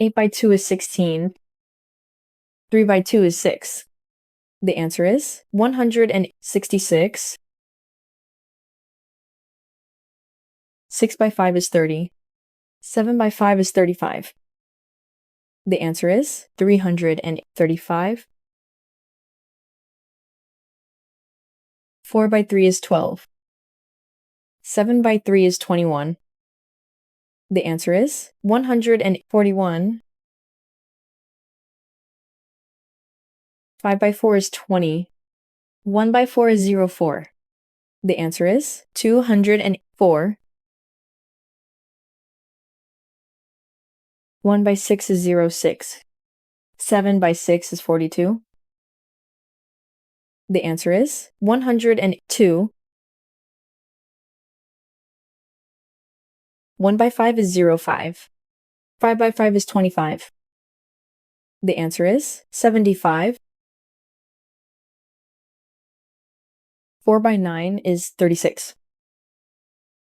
8 by 2 is 16. 3 by 2 is 6. The answer is 166. 6 by 5 is 30. 7 by 5 is 35. The answer is 335. 4 by 3 is 12. 7 by 3 is 21. The answer is 141. 5 by 4 is 20. 1 by 4 is 04. The answer is 204. 1 by 6 is 06. 7 by 6 is 42. The answer is 102. 1 by 5 is 05. 5 by 5 is 25. The answer is 75. 4 by 9 is 36.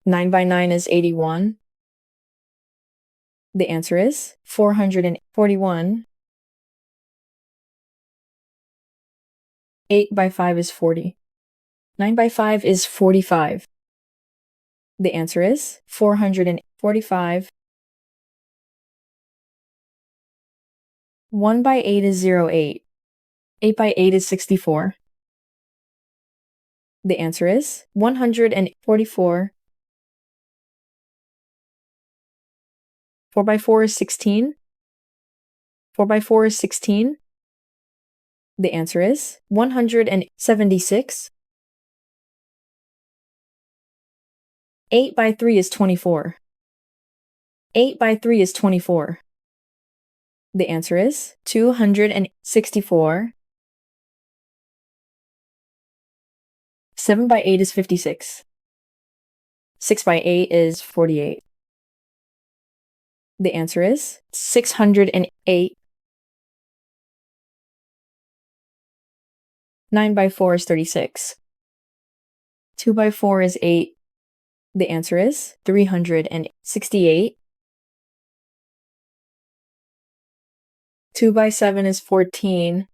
9 by 9 is 81. The answer is 441. 8 by 5 is 40. 9 by 5 is 45. The answer is 445. 1 by 8 is 08. 8 by 8 is 64. The answer is 144. 4 by 4 is 16. 4 by 4 is 16. The answer is 176. 8 by 3 is 24. 8 by 3 is 24. The answer is 264. 7 by 8 is 56. 6 by 8 is 48. The answer is 608. 9 by 4 is 36. 2 by 4 is 8. The answer is 368. 2 by 7 is 14.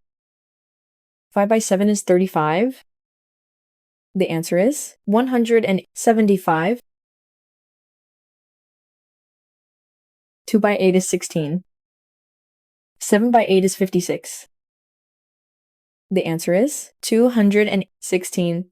5 by 7 is 35. The answer is 175. 2 by 8 is 16. 7 by 8 is 56. The answer is 216.